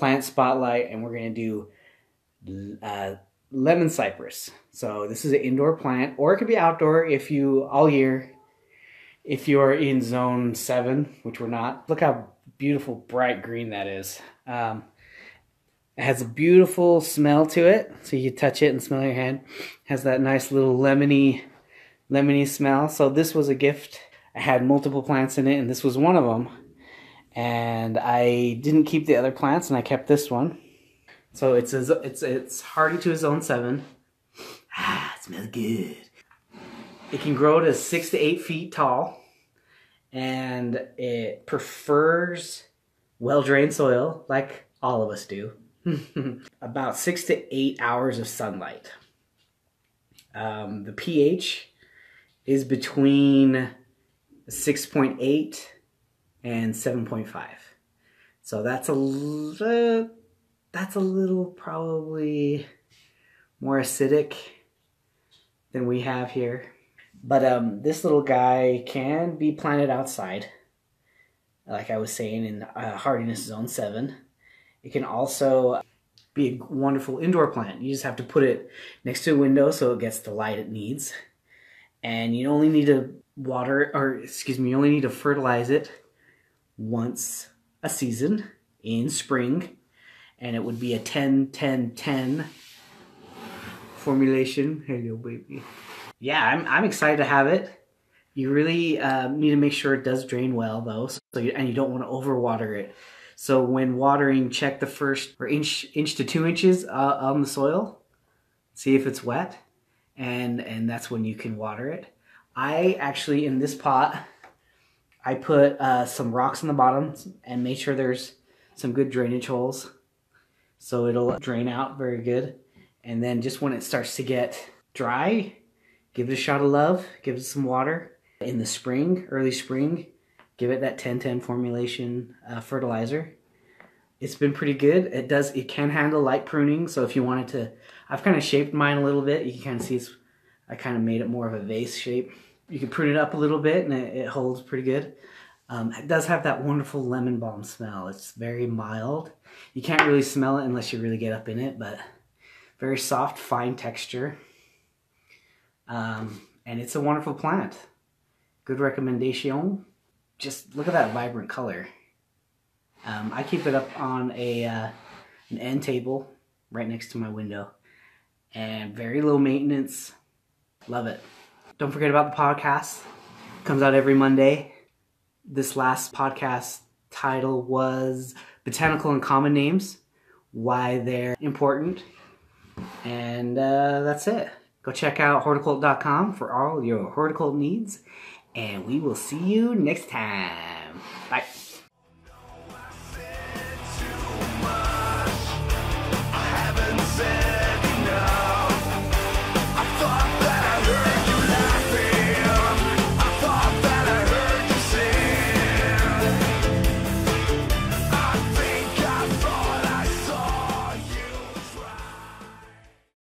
plant spotlight, and we're going to do lemon cypress. So this is an indoor plant, or it could be outdoor if you all year. If you're in zone 7, which we're not, look how beautiful bright green that is. It has a beautiful smell to it, so you can touch it and smell your hand. It has that nice little lemony smell. So this was a gift. I had multiple plants in it, and this was one of them. And I didn't keep the other plants, and I kept this one. So it's hardy to a zone 7. It smells good. It can grow to 6 to 8 feet tall, and it prefers well-drained soil, like all of us do. About 6 to 8 hours of sunlight. The pH is between 6.8 and 7.5. So that's a little probably more acidic than we have here. But this little guy can be planted outside, like I was saying, in hardiness zone 7. It can also be a wonderful indoor plant. You just have to put it next to a window so it gets the light it needs. And you only need to you only need to fertilize it once a season in spring. And it would be a 10-10-10 formulation. Hello, baby. Yeah, I'm excited to have it. You really need to make sure it does drain well, though, and you don't want to overwater it. So when watering, check the first inch to 2 inches on the soil. See if it's wet, and that's when you can water it. I actually, in this pot, I put some rocks on the bottom and made sure there's some good drainage holes, so it'll drain out very good. And then just when it starts to get dry, give it a shot of love, give it some water. In the spring, early spring, give it that 10-10 formulation fertilizer. It's been pretty good. It can handle light pruning, so if you wanted to, I've kind of shaped mine a little bit. You can kind of see I kind of made it more of a vase shape. You can prune it up a little bit and it holds pretty good. It does have that wonderful lemon balm smell. It's very mild. You can't really smell it unless you really get up in it, but very soft, fine texture. And it's a wonderful plant. Good recommendation. Just look at that vibrant color. I keep it up on an end table right next to my window. And very low maintenance. Love it. Don't forget about the podcast. It comes out every Monday. This last podcast title was Botanical and Common Names, Why They're Important. And that's it. Go check out hortoccult.com for all your horticulture needs. And we will see you next time. Bye.